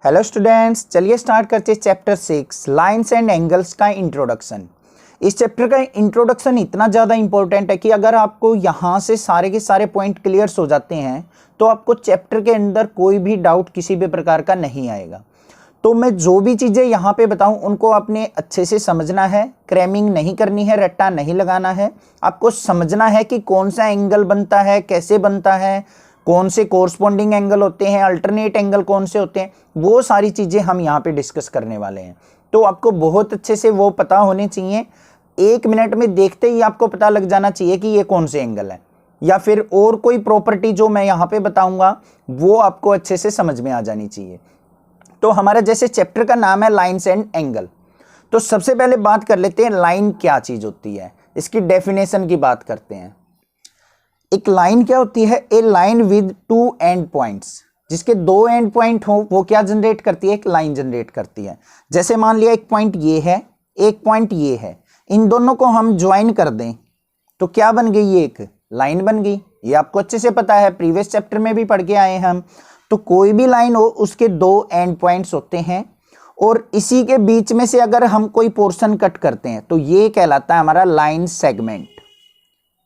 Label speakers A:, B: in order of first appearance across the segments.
A: Hello students, चलिए start करते हैं चैप्टर 6 लाइंस एंड एंगल्स का इंट्रोडक्शन। इस चैप्टर का इंट्रोडक्शन इतना ज़्यादा इंपॉर्टेंट है कि अगर आपको यहाँ से सारे के सारे पॉइंट क्लियर्स हो जाते हैं तो आपको चैप्टर के अंदर कोई भी डाउट किसी भी प्रकार का नहीं आएगा। तो मैं जो भी चीज़ें यहाँ पे बताऊँ उनको आपने अच्छे से समझना है, क्रैमिंग नहीं करनी है, रट्टा नहीं लगाना है। आपको समझना है कि कौन सा एंगल बनता है, कैसे बनता है, कौन से कोरस्पॉन्डिंग एंगल होते हैं, अल्टरनेट एंगल कौन से होते हैं, वो सारी चीज़ें हम यहाँ पे डिस्कस करने वाले हैं। तो आपको बहुत अच्छे से वो पता होने चाहिए। 1 मिनट में देखते ही आपको पता लग जाना चाहिए कि ये कौन से एंगल है, या फिर और कोई प्रॉपर्टी जो मैं यहाँ पे बताऊँगा वो आपको अच्छे से समझ में आ जानी चाहिए। तो हमारा जैसे चैप्टर का नाम है लाइन्स एंड एंगल, तो सबसे पहले बात कर लेते हैं लाइन क्या चीज़ होती है, इसकी डेफिनेशन की बात करते हैं। एक लाइन क्या होती है? ए लाइन विद 2 एंड पॉइंट्स, जिसके 2 एंड पॉइंट हो वो क्या जनरेट करती है? एक लाइन जनरेट करती है। जैसे मान लिया एक पॉइंट ये है, एक पॉइंट ये है, इन दोनों को हम ज्वाइन कर दें तो क्या बन गई? ये एक लाइन बन गई। ये आपको अच्छे से पता है, प्रीवियस चैप्टर में भी पढ़ के आए हैं हम। तो कोई भी लाइन हो उसके 2 एंड पॉइंट्स होते हैं और इसी के बीच में से अगर हम कोई पोर्शन कट करते हैं तो ये कहलाता है हमारा लाइन सेगमेंट।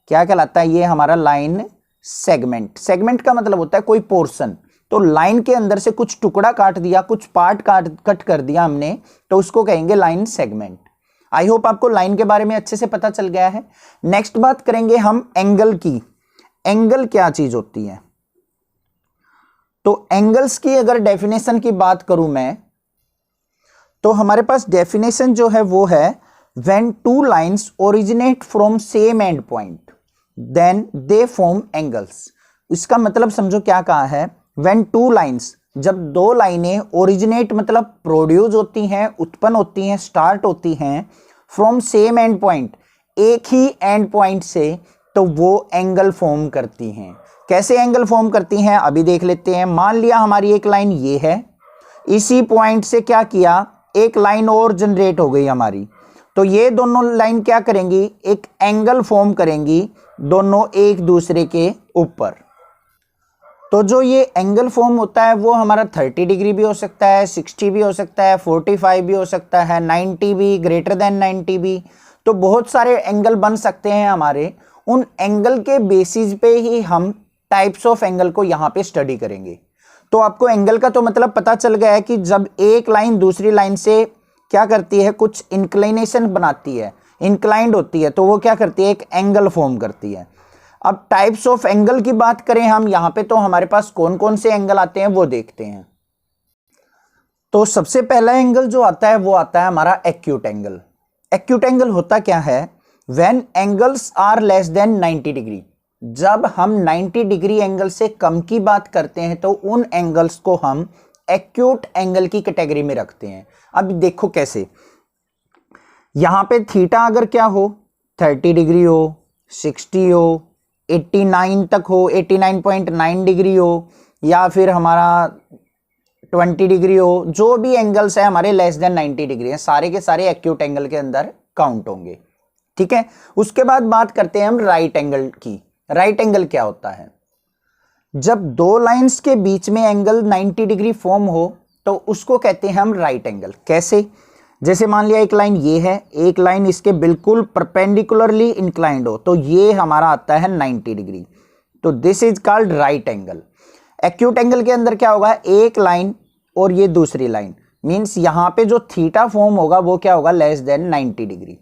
A: क्या कहलाता है? ये हमारा लाइन सेगमेंट। सेगमेंट का मतलब होता है कोई पोर्शन। तो लाइन के अंदर से कुछ टुकड़ा काट दिया, कुछ पार्ट कट कर दिया हमने, तो उसको कहेंगे लाइन सेगमेंट। आई होप आपको लाइन के बारे में अच्छे से पता चल गया है। नेक्स्ट बात करेंगे हम एंगल की। एंगल क्या चीज होती है? तो एंगल्स की अगर डेफिनेशन की बात करूं मैं, तो हमारे पास डेफिनेशन जो है वो है when 2 lines originate from same end point then they form angles. इसका मतलब समझो क्या कहा है। व्हेन 2 लाइंस, जब 2 लाइनें ओरिजिनेट मतलब प्रोड्यूस होती हैं, उत्पन्न होती हैं, स्टार्ट होती हैं फ्रॉम सेम एंड पॉइंट, एक ही एंड पॉइंट से, तो वो एंगल फॉर्म करती हैं। कैसे एंगल फॉर्म करती हैं अभी देख लेते हैं। मान लिया हमारी एक लाइन ये है, इसी पॉइंट से क्या किया, एक लाइन और जनरेट हो गई हमारी, तो ये दोनों लाइन क्या करेंगी? एक एंगल फॉर्म करेंगी, दोनों एक दूसरे के ऊपर। तो जो ये एंगल फॉर्म होता है वो हमारा 30 डिग्री भी हो सकता है, 60 भी हो सकता है, 45 भी हो सकता है, 90 भी, ग्रेटर देन 90 भी। तो बहुत सारे एंगल बन सकते हैं हमारे। उन एंगल के बेसिस पे ही हम टाइप्स ऑफ एंगल को यहाँ पे स्टडी करेंगे। तो आपको एंगल का तो मतलब पता चल गया है कि जब एक लाइन दूसरी लाइन से क्या करती है, कुछ इंक्लिनेशन बनाती है, इंक्लाइंड होती है, तो वो क्या करती है? एक एंगल फॉर्म करती है। अब टाइप्स ऑफ एंगल की बात करें हम यहाँ पे, तो हमारे पास कौन कौन से एंगल आते हैं वो देखते हैं। तो सबसे पहला एंगल जो आता है वो आता है हमारा एक्यूट एंगल। एक्यूट एंगल होता क्या है? When angles are less than 90 degree. जब हम 90 डिग्री एंगल से कम की बात करते हैं तो उन एंगल्स को हम एक्यूट एंगल की कैटेगरी में रखते हैं। अब देखो कैसे, यहां पे थीटा अगर क्या हो, 30 डिग्री हो, 60 हो, 89 तक हो, 89.9 डिग्री हो, या फिर हमारा 20 डिग्री हो, जो भी एंगल्स है हमारे लेस देन 90 डिग्री है, सारे के सारे एक्यूट एंगल के अंदर काउंट होंगे। ठीक है। उसके बाद बात करते हैं हम राइट एंगल की। राइट एंगल क्या होता है? जब 2 लाइंस के बीच में एंगल 90 डिग्री फॉर्म हो तो उसको कहते हैं हम राइट एंगल। कैसे? जैसे मान लिया एक लाइन ये है, एक लाइन इसके बिल्कुल परपेंडिकुलरली इंक्लाइंड हो, तो ये हमारा आता है 90 डिग्री, तो this is called right angle. Acute angle के अंदर क्या होगा? एक लाइन और ये दूसरी लाइन, मीन्स यहां पे जो थीटा फॉर्म होगा वो क्या होगा? Less than 90 degree.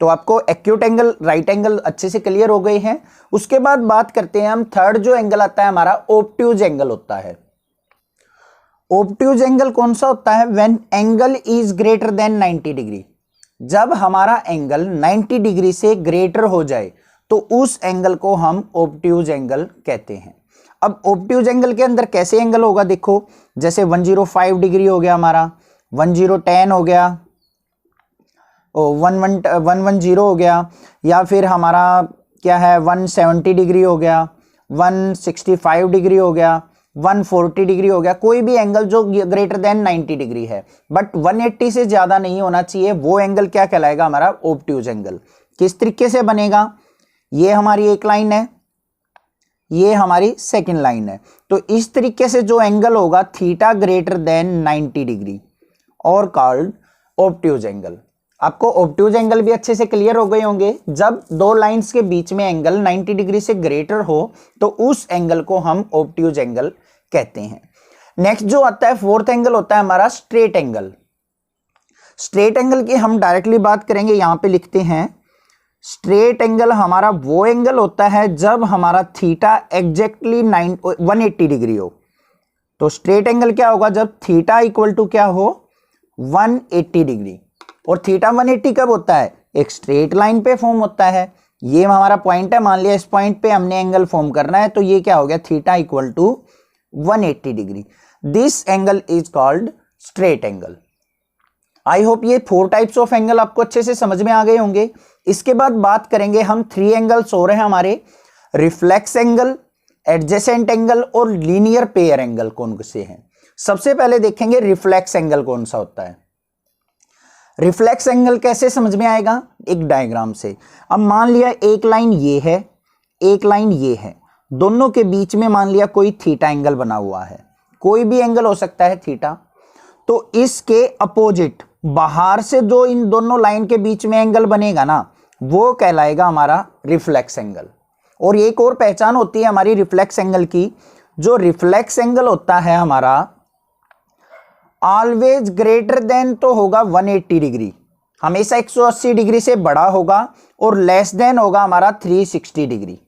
A: तो आपको एक्यूट एंगल, राइट एंगल अच्छे से क्लियर हो गए हैं। उसके बाद बात करते हैं हम थर्ड जो एंगल आता है हमारा ऑब्ट्यूज एंगल होता है। ऑब्ट्यूज एंगल कौन सा होता है? When angle is greater than 90 degree. जब हमारा एंगल 90 डिग्री से ग्रेटर हो जाए तो उस एंगल को हम ऑब्ट्यूज एंगल कहते हैं। अब ऑब्ट्यूज एंगल के अंदर कैसे एंगल होगा? देखो, जैसे 105 डिग्री हो गया हमारा, 1010 हो गया, 110 हो गया, या फिर हमारा क्या है 170 डिग्री हो गया, 165 डिग्री हो गया, 140 डिग्री हो गया। कोई भी एंगल जो ग्रेटर देन 90 डिग्री है बट 180 से ज्यादा नहीं होना चाहिए, वो एंगल क्या कहलाएगा? हमारा ऑब्ट्यूज एंगल। किस तरीके से बनेगा? ये हमारी एक लाइन है, ये हमारी सेकंड लाइन है। तो इस तरीके से जो एंगल होगा थीटा ग्रेटर देन 90 डिग्री और कॉल्ड ऑब्ट्यूज एंगल। आपको ऑब्ट्यूज एंगल भी अच्छे से क्लियर हो गए होंगे। जब दो लाइंस के बीच में एंगल 90 डिग्री से ग्रेटर हो तो उस एंगल को हम ऑब्ट्यूज एंगल कहते हैं। नेक्स्ट जो आता है फोर्थ एंगल होता है हमारा स्ट्रेट एंगल। स्ट्रेट एंगल की हम डायरेक्टली बात करेंगे, यहां पे लिखते हैं स्ट्रेट एंगल हमारा वो एंगल होता है जब हमारा थीटा एग्जैक्टली 180 डिग्री हो। तो स्ट्रेट एंगल क्या होगा जब थीटा इक्वल टू क्या हो 180 डिग्री। और थीटा 180 कब होता है, एक स्ट्रेट लाइन पे फॉर्म होता है। ये हमारा पॉइंट है, मान लिया इस पॉइंट पे हमने एंगल फॉर्म करना है, तो ये क्या हो गया theta equal to 180 degree. This angle is called straight angle. I hope ये 4 टाइप्स ऑफ एंगल आपको अच्छे से समझ में आ गए होंगे। इसके बाद बात करेंगे हम 3 एंगल्स हो रहे हैं हमारे, रिफ्लेक्स एंगल, एडजेसेंट एंगल और लीनियर पेयर एंगल कौन से हैं। सबसे पहले देखेंगे रिफ्लेक्स एंगल कौन सा होता है। रिफ्लेक्स एंगल कैसे समझ में आएगा, एक डायग्राम से। अब मान लिया एक लाइन ये है, एक लाइन ये है, दोनों के बीच में मान लिया कोई थीटा एंगल बना हुआ है, कोई भी एंगल हो सकता है थीटा। तो इसके अपोजिट बाहर से जो इन दोनों लाइन के बीच में एंगल बनेगा ना, वो कहलाएगा हमारा रिफ्लेक्स एंगल। और एक और पहचान होती है हमारी रिफ्लेक्स एंगल की, जो रिफ्लेक्स एंगल होता है हमारा ऑलवेज ग्रेटर देन तो होगा 180 डिग्री, हमेशा 180 डिग्री से बड़ा होगा, और लेस देन होगा हमारा 360 डिग्री।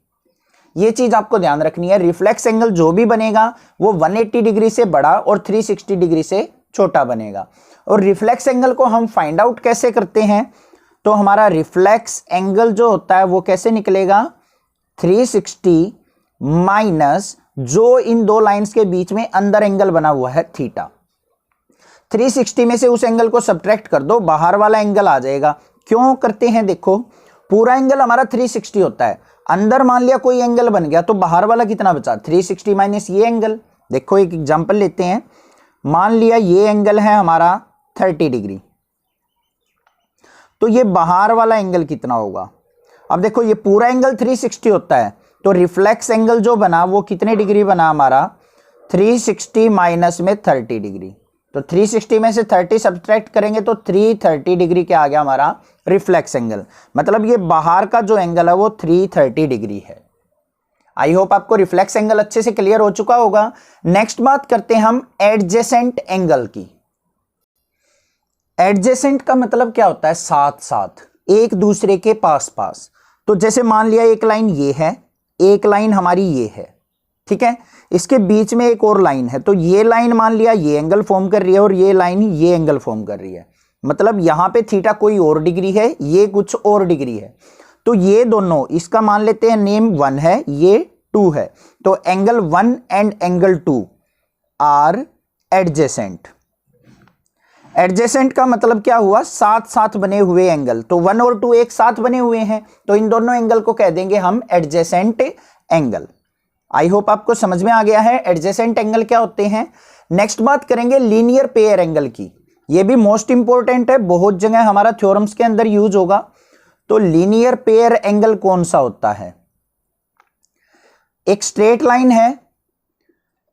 A: ये चीज आपको ध्यान रखनी है। रिफ्लेक्स एंगल जो भी बनेगा वो 180 डिग्री से बड़ा और 360 डिग्री से छोटा बनेगा। और रिफ्लेक्स एंगल को हम फाइंड आउट कैसे करते हैं, तो हमारा रिफ्लेक्स एंगल जो होता है वो कैसे निकलेगा 360 माइनस जो इन दो लाइंस के बीच में अंदर एंगल बना हुआ है थीटा। 360 में से उस एंगल को सब्ट्रैक्ट कर दो, बाहर वाला एंगल आ जाएगा। क्यों करते हैं, देखो पूरा एंगल हमारा 360 होता है, अंदर मान लिया कोई एंगल बन गया तो बाहर वाला कितना बचा 360 माइनस ये एंगल। देखो एक एग्जांपल लेते हैं, मान लिया ये एंगल है हमारा 30 डिग्री, तो ये बाहर वाला एंगल कितना होगा। अब देखो ये पूरा एंगल 360 होता है, तो रिफ्लेक्स एंगल जो बना वो कितने डिग्री बना हमारा 360 माइनस में 30 डिग्री। तो 360 में से 30 सब्ट्रैक्ट करेंगे तो 330 डिग्री क्या आ गया हमारा रिफ्लेक्स एंगल। मतलब ये बाहर का जो एंगल है वो 330 डिग्री है। आई होप आपको रिफ्लेक्स एंगल अच्छे से क्लियर हो चुका होगा। नेक्स्ट बात करते हैं हम एडजेसेंट एंगल की। एडजेसेंट का मतलब क्या होता है, साथ साथ, एक दूसरे के पास पास। तो जैसे मान लिया एक लाइन ये है, एक लाइन हमारी ये है, ठीक है, इसके बीच में एक और लाइन है, तो ये लाइन मान लिया ये एंगल फॉर्म कर रही है और ये लाइन ये एंगल फॉर्म कर रही है। मतलब यहां पे थीटा कोई और डिग्री है, ये कुछ और डिग्री है, तो ये दोनों, इसका मान लेते हैं नेम 1 है, ये 2 है, तो angle 1 and angle 2 are adjacent. Adjacent का मतलब क्या हुआ, साथ साथ बने हुए एंगल। तो 1 और 2 एक साथ बने हुए हैं, तो इन दोनों एंगल को कह देंगे हम एडजेसेंट एंगल। आई होप आपको समझ में आ गया है एडजेसेंट एंगल क्या होते हैं। नेक्स्ट बात करेंगे लीनियर पेयर एंगल की। ये भी मोस्ट इंपॉर्टेंट है, बहुत जगह हमारा थ्योरम्स के अंदर यूज होगा। तो लीनियर पेयर एंगल कौन सा होता है, एक स्ट्रेट लाइन है,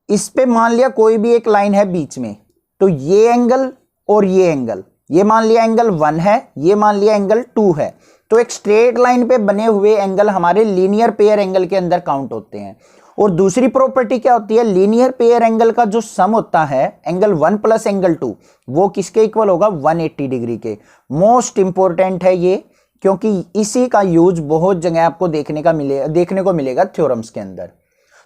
A: इस पे मान लिया कोई भी एक लाइन है बीच में, तो ये एंगल और ये एंगल, ये मान लिया एंगल 1 है, ये मान लिया एंगल 2 है, तो एक स्ट्रेट लाइन पे बने हुए एंगल हमारे लीनियर पेयर एंगल के अंदर काउंट होते हैं। और दूसरी प्रॉपर्टी क्या होती है, लीनियर पेयर एंगल का जो सम होता है एंगल 1 प्लस एंगल 2 वो किसके इक्वल होगा 180 डिग्री के। मोस्ट इंपॉर्टेंट है ये, क्योंकि इसी का यूज बहुत जगह आपको देखने को मिलेगा थ्योरम्स के अंदर।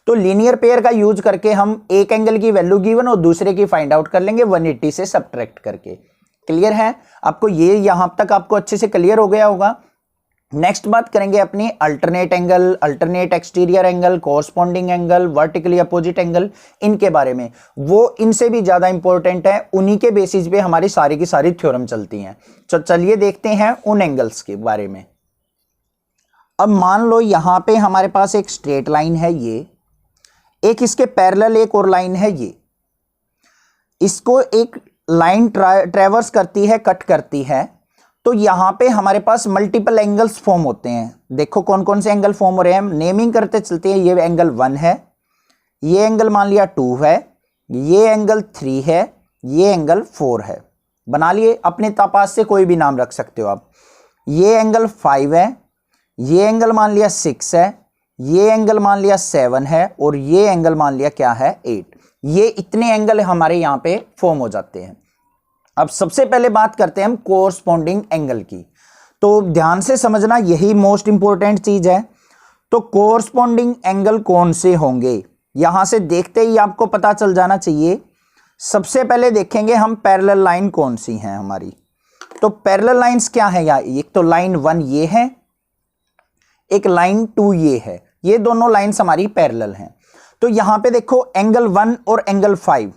A: तो लीनियर पेयर का यूज करके हम एक एंगल की वैल्यू गिवन और दूसरे की फाइंड आउट कर लेंगे 180 से सब्ट्रैक्ट करके। क्लियर है आपको, ये यहां तक आपको अच्छे से क्लियर हो गया होगा। नेक्स्ट बात करेंगे अपनी alternate angle, alternate exterior angle, corresponding angle, vertically opposite angle, इनके बारे में। वो इनसे भी ज्यादा इंपॉर्टेंट है, उन्हीं के बेसिस पे हमारी सारी की सारी थ्योरम चलती हैं। तो चलिए देखते हैं उन एंगल्स के बारे में। अब मान लो यहां पे हमारे पास एक स्ट्रेट लाइन है, ये एक इसके पैरेलल एक और लाइन है, ये इसको एक लाइन ट्रैवर्स करती है, कट करती है, तो यहां पे हमारे पास मल्टीपल एंगल्स फॉर्म होते हैं। देखो कौन कौन से एंगल फॉर्म हो रहे हैं, नेमिंग करते चलते हैं। ये एंगल 1 है, ये एंगल मान लिया 2 है, ये एंगल 3 है, ये एंगल 4 है। बना लिए, अपने पास से कोई भी नाम रख सकते हो आप। ये एंगल 5 है, ये एंगल मान लिया 6 है, ये एंगल मान लिया 7 है, और ये एंगल मान लिया क्या है 8। ये इतने एंगल हमारे यहां पे फॉर्म हो जाते हैं। अब सबसे पहले बात करते हैं हम कोरस्पॉन्डिंग एंगल की। तो ध्यान से समझना, यही मोस्ट इंपॉर्टेंट चीज है। तो कोरस्पॉन्डिंग एंगल कौन से होंगे, यहां से देखते ही आपको पता चल जाना चाहिए। सबसे पहले देखेंगे हम पैरेलल लाइन कौन सी हैं हमारी। तो पैरेलल लाइंस क्या है यार, एक तो लाइन 1 ये है, एक लाइन 2 ये है, ये दोनों लाइंस हमारी पैरेलल हैं। तो यहां पे देखो एंगल 1 और एंगल 5,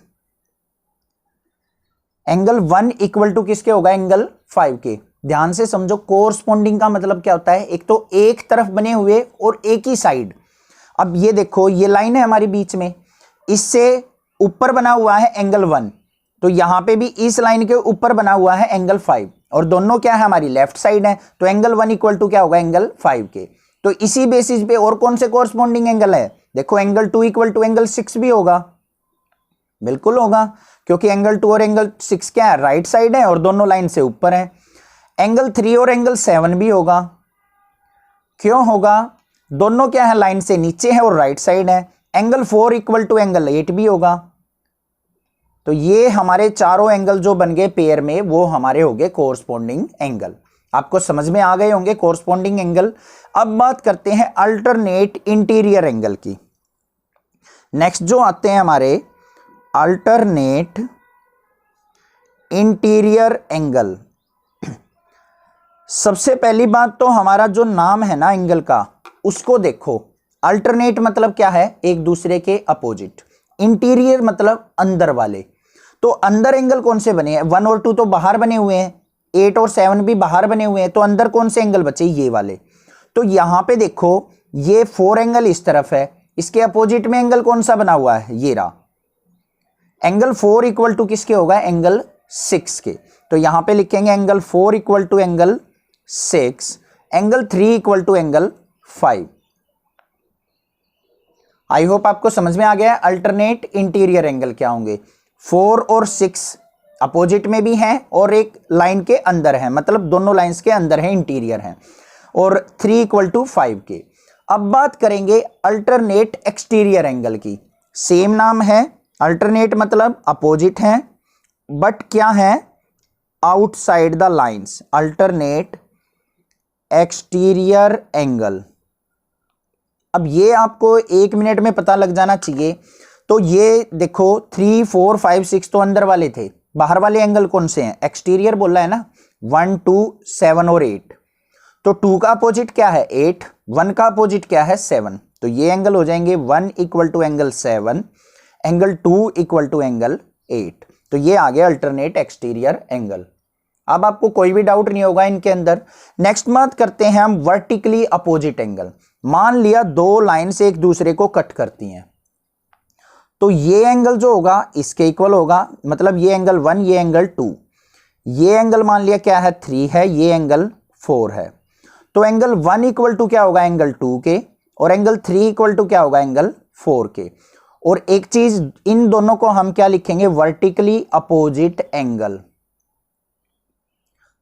A: एंगल 1 इक्वल टू किसके होगा, एंगल 5 के। ध्यान से समझो, कोरस्पॉन्डिंग का मतलब क्या होता है, एक तो एक तरफ बने हुए और एक ही साइड। अब ये देखो, ये लाइन है हमारी बीच में, इससे ऊपर बना हुआ है एंगल 1, तो यहां पे भी इस लाइन के ऊपर बना हुआ है एंगल 5, और दोनों क्या है हमारी लेफ्ट साइड है। तो एंगल 1 इक्वल टू क्या होगा, एंगल 5 के। तो इसी बेसिस पे और कौन से कोरस्पॉन्डिंग एंगल है, देखो एंगल 2 इक्वल टू एंगल 6 भी होगा, बिल्कुल होगा, क्योंकि एंगल 2 और एंगल 6 क्या है, राइट साइड है और दोनों लाइन से ऊपर है। एंगल 3 और एंगल 7 भी होगा, क्यों होगा, दोनों क्या है, लाइन से नीचे है और राइट साइड है। एंगल 4 इक्वल टू एंगल 8 भी होगा। तो ये हमारे चारों एंगल जो बन गए पेयर में, वो हमारे हो गए कोरस्पॉन्डिंग एंगल। आपको समझ में आ गए होंगे कोरस्पॉन्डिंग एंगल। अब बात करते हैं अल्टरनेट इंटीरियर एंगल की। नेक्स्ट जो आते हैं हमारे अल्टरनेट इंटीरियर एंगल। सबसे पहली बात तो हमारा जो नाम है ना एंगल का, उसको देखो। अल्टरनेट मतलब क्या है, एक दूसरे के अपोजिट। इंटीरियर मतलब अंदर वाले। तो अंदर एंगल कौन से बने हैं, 1 और 2 तो बाहर बने हुए हैं, 8 और 7 भी बाहर बने हुए हैं, तो अंदर कौन से एंगल बचे, ये वाले। तो यहां पे देखो, ये 4 एंगल इस तरफ है, इसके अपोजिट में एंगल कौन सा बना हुआ है, ये रहा। एंगल 4 इक्वल टू किसके होगा, एंगल 6 के। तो यहां पे लिखेंगे angle 4 equal to angle 6, angle 3 equal to angle 5। I hope आपको समझ में आ गया अल्टरनेट इंटीरियर एंगल क्या होंगे। 4 और 6 अपोजिट में भी हैं और एक लाइन के अंदर है, मतलब दोनों लाइंस के अंदर है, इंटीरियर है। और 3 इक्वल टू 5 के। अब बात करेंगे अल्टरनेट एक्सटीरियर एंगल की। सेम नाम है, अल्टरनेट मतलब अपोजिट है, बट क्या है, outside the lines. Alternate exterior angle. अब ये आपको 1 मिनट में पता लग जाना चाहिए। तो ये देखो 3, 4, 5, 6 तो अंदर वाले थे, बाहर वाले एंगल कौन से हैं, एक्सटीरियर बोल रहा है ना, 1, 2, 7 और 8। तो 2 का अपोजिट क्या है 8, 1 का अपोजिट क्या है 7। तो ये एंगल हो जाएंगे 1 equal to angle 7, angle 2 equal to angle 8। तो ये आ गया अल्टरनेट एक्सटीरियर एंगल। अब आपको कोई भी डाउट नहीं होगा इनके अंदर। नेक्स्ट बात करते हैं हम वर्टिकली अपोजिट एंगल। मान लिया 2 लाइंस एक दूसरे को कट करती हैं, तो ये एंगल जो होगा इसके इक्वल होगा, मतलब ये एंगल 1, ये एंगल 2, ये एंगल मान लिया क्या है 3 है, ये एंगल 4 है। तो एंगल 1 इक्वल टू क्या होगा, एंगल 2 के, और एंगल 3 इक्वल टू क्या होगा, एंगल 4 के। और एक चीज, इन दोनों को हम क्या लिखेंगे, vertically opposite angle.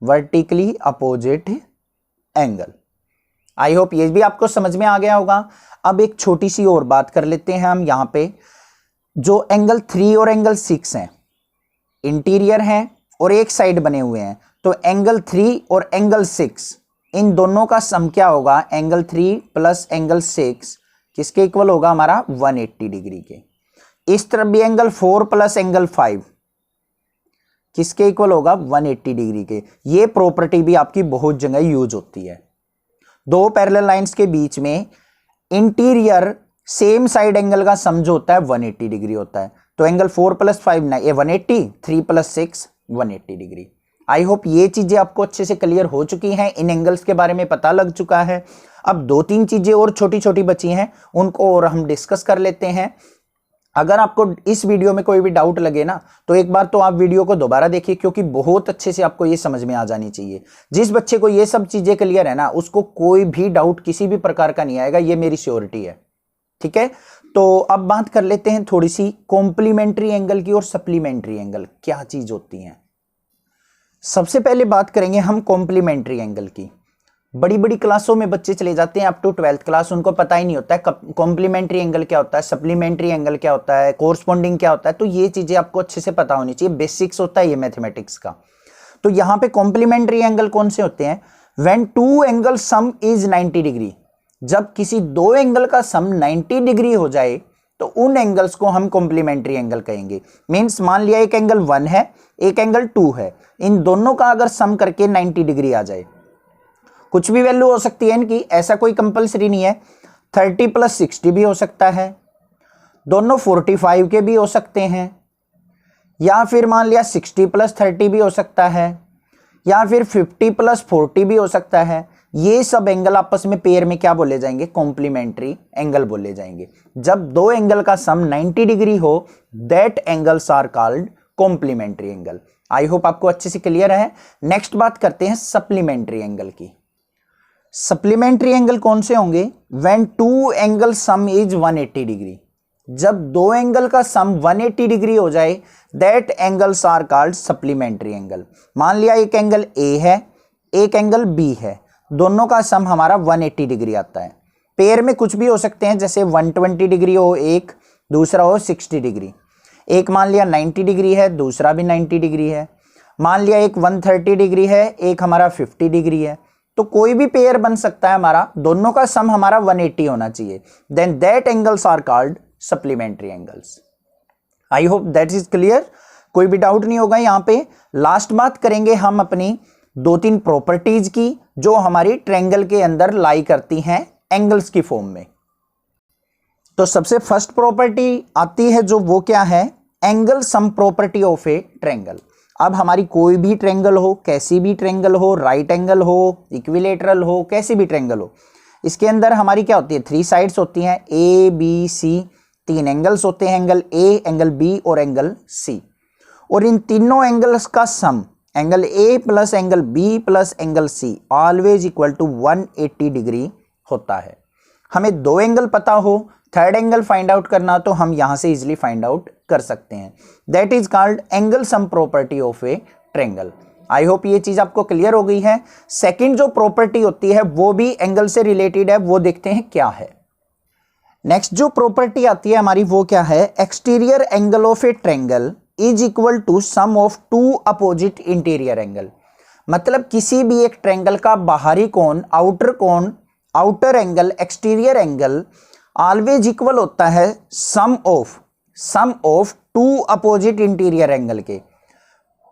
A: Vertically opposite angle. I hope ये भी आपको समझ में आ गया होगा। अब एक छोटी सी और बात कर लेते हैं हम यहां पे। जो एंगल 3 और एंगल 6 हैं, इंटीरियर हैं और एक साइड बने हुए हैं, तो एंगल 3 और एंगल 6 इन दोनों का सम क्या होगा, एंगल 3 प्लस एंगल 6 किसके इक्वल होगा, हमारा 180 डिग्री के। इस तरफ भी एंगल 4 प्लस एंगल 5 किसके इक्वल होगा, 180 डिग्री के। ये प्रॉपर्टी भी आपकी बहुत जगह यूज होती है। 2 पैरेलल लाइंस के बीच में इंटीरियर सेम साइड एंगल का सम जो होता है 180 डिग्री होता है। तो एंगल 4 प्लस 5 ना, ये 180, 3 प्लस 6 180 डिग्री। आई होप ये चीजें आपको अच्छे से क्लियर हो चुकी हैं, इन एंगल्स के बारे में पता लग चुका है। अब 2-3 चीजें और छोटी छोटी बची हैं, उनको और हम डिस्कस कर लेते हैं। अगर आपको इस वीडियो में कोई भी डाउट लगे ना तो एक बार तो आप वीडियो को दोबारा देखिए, क्योंकि बहुत अच्छे से आपको ये समझ में आ जानी चाहिए। जिस बच्चे को ये सब चीजें क्लियर है ना, उसको कोई भी डाउट किसी भी प्रकार का नहीं आएगा, ये मेरी श्योरिटी है। ठीक है, तो अब बात कर लेते हैं थोड़ी सी कॉम्प्लीमेंट्री एंगल की और सप्लीमेंट्री एंगल क्या चीज होती है। सबसे पहले बात करेंगे हम कॉम्प्लीमेंट्री एंगल की। बड़ी बड़ी क्लासों में बच्चे चले जाते हैं अप टू 12th क्लास, उनको पता ही नहीं होता है कॉम्प्लीमेंट्री एंगल क्या होता है, सप्लीमेंट्री एंगल क्या होता है, कोरस्पॉन्डिंग क्या होता है। तो ये चीजें आपको अच्छे से पता होनी चाहिए, बेसिक्स होता है ये मैथमेटिक्स का। तो यहाँ पे कॉम्प्लीमेंट्री एंगल कौन से होते हैं? When two angle sum is 90 degree, जब किसी दो एंगल का सम 90 डिग्री हो जाए तो उन एंगल्स को हम कॉम्प्लीमेंट्री एंगल कहेंगे। मींस मान लिया एक एंगल 1 है, एक एंगल 2 है, इन दोनों का अगर सम करके 90 डिग्री आ जाए, कुछ भी वैल्यू हो सकती है इनकी, ऐसा कोई कंपलसरी नहीं है। 30 + 60 भी हो सकता है, दोनों 45 के भी हो सकते हैं, या फिर मान लिया 60 + 30 भी हो सकता है, या फिर 50 + 40 भी हो सकता है। ये सब एंगल आपस में पेयर में क्या बोले जाएंगे? कॉम्प्लीमेंट्री एंगल बोले जाएंगे। जब दो एंगल का सम 90 डिग्री हो, that angles are called complementary angle. I hope आपको अच्छे से क्लियर है। नेक्स्ट बात करते हैं सप्लीमेंट्री एंगल की। सप्लीमेंट्री एंगल कौन से होंगे? When two angle sum is 180 degree, जब दो एंगल का सम 180 डिग्री हो जाए, that angles are called supplementary angle. मान लिया एक एंगल ए है, एक एंगल बी है, दोनों का सम हमारा 180 डिग्री आता है। पेयर में कुछ भी हो सकते हैं, जैसे 120 डिग्री हो एक, दूसरा हो 60 डिग्री। एक मान लिया 90 डिग्री है, दूसरा भी 90 डिग्री है। मान लिया एक 130 डिग्री है, एक हमारा 50 डिग्री है। तो कोई भी पेयर बन सकता है हमारा, दोनों का सम हमारा 180 होना चाहिए। Then that angles are called supplementary angles. I hope that is clear, कोई भी डाउट नहीं होगा यहाँ पे। लास्ट बात करेंगे हम अपनी 2-3 प्रॉपर्टीज की जो हमारी ट्रायंगल के अंदर लाई करती हैं एंगल्स की फॉर्म में। तो सबसे फर्स्ट प्रॉपर्टी आती है जो, वो क्या है? Angle sum property of a triangle. अब हमारी कोई भी ट्रायंगल हो, कैसी भी ट्रायंगल हो, राइट एंगल हो, इक्विलेटरल हो, कैसी भी ट्रायंगल हो, इसके अंदर हमारी क्या होती है? 3 साइड्स होती हैं, ए बी सी। 3 एंगल्स होते हैं, एंगल ए, एंगल बी और एंगल सी। और इन तीनों एंगल्स का sum, angle A plus angle B plus angle C, always equal to 180 degree होता है। हमें दो एंगल पता हो, थर्ड एंगल फाइंड आउट करना, तो हम यहां से इजिली फाइंड आउट कर सकते हैं। That is called angle sum property of a triangle. I hope ये चीज आपको क्लियर हो गई है। सेकंड जो प्रॉपर्टी होती है वो भी एंगल से रिलेटेड है, वो देखते हैं क्या है। नेक्स्ट जो प्रॉपर्टी आती है हमारी, वो क्या है? Exterior angle of a triangle is equal to sum of 2 opposite interior angle. मतलब किसी भी एक ट्रायंगल का बाहरी कोण, outer angle, exterior angle always equal होता है sum of 2 opposite interior angle के,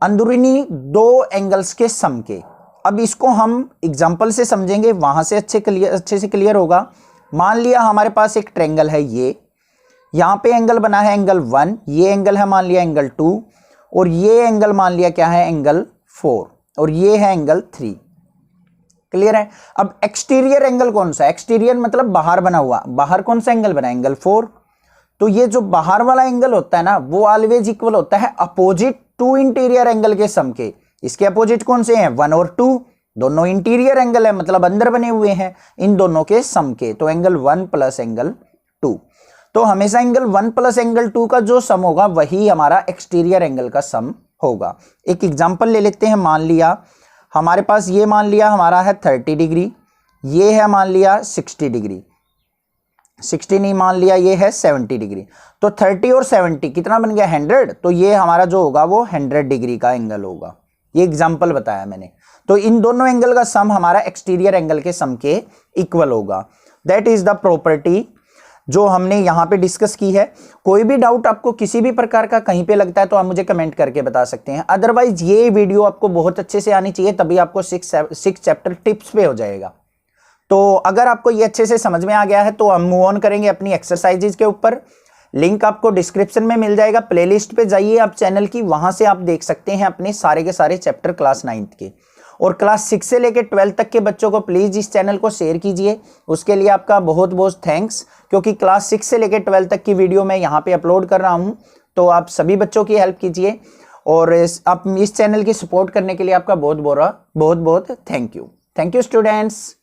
A: अंदरूनी दो एंगल्स के सम के। अब इसको हम एग्जांपल से समझेंगे, वहां से अच्छे से क्लियर होगा। मान लिया हमारे पास एक ट्रायंगल है, ये यहां पे एंगल बना है एंगल 1, ये एंगल है मान लिया एंगल 2, और ये एंगल मान लिया क्या है? एंगल 4, और ये है एंगल 3। क्लियर है? अब एक्सटीरियर एंगल कौन सा? एक्सटीरियर मतलब बाहर बना हुआ, बाहर कौन सा एंगल बना? एंगल 4। तो ये जो बाहर वाला एंगल होता है ना, वो ऑलवेज इक्वल होता है अपोजिट 2 इंटीरियर एंगल के सम के। इसके अपोजिट कौन से हैं? 1 और 2, दोनों इंटीरियर एंगल है, मतलब अंदर बने हुए हैं, इन दोनों के सम के। तो एंगल 1 प्लस एंगल 2। तो हमेशा एंगल 1 प्लस एंगल 2 का जो सम होगा वही हमारा एक्सटीरियर एंगल का सम होगा। एक एग्जांपल ले लेते हैं। मान लिया हमारे पास ये मान लिया हमारा है 30 डिग्री, ये है मान लिया 60 डिग्री, 60 नहीं मान लिया ये है 70 डिग्री। तो 30 और 70 कितना बन गया? 100। तो ये हमारा जो होगा वो 100 डिग्री का एंगल होगा। ये एग्जांपल बताया मैंने। तो इन दोनों एंगल का सम हमारा एक्सटीरियर एंगल के सम के इक्वल होगा। दैट इज द प्रॉपर्टी जो हमने यहां पे डिस्कस की है। कोई भी डाउट आपको किसी भी प्रकार का कहीं पे लगता है तो आप मुझे कमेंट करके बता सकते हैं। अदरवाइज ये वीडियो आपको बहुत अच्छे से आनी चाहिए, तभी आपको 6 चैप्टर टिप्स पे हो जाएगा। तो अगर आपको ये अच्छे से समझ में आ गया है तो हम मूव ऑन करेंगे अपनी एक्सरसाइजेज के ऊपर। लिंक आपको डिस्क्रिप्शन में मिल जाएगा, प्लेलिस्ट पे जाइए आप चैनल की, वहां से आप देख सकते हैं अपने सारे के सारे चैप्टर क्लास 9th के। और क्लास 6 से लेकर 12 तक के बच्चों को प्लीज़ इस चैनल को शेयर कीजिए, उसके लिए आपका बहुत बहुत थैंक्स, क्योंकि क्लास 6 से लेकर 12 तक की वीडियो मैं यहाँ पे अपलोड कर रहा हूँ। तो आप सभी बच्चों की हेल्प कीजिए और आप इस चैनल की सपोर्ट करने के लिए आपका बहुत बहुत थैंक यू स्टूडेंट्स।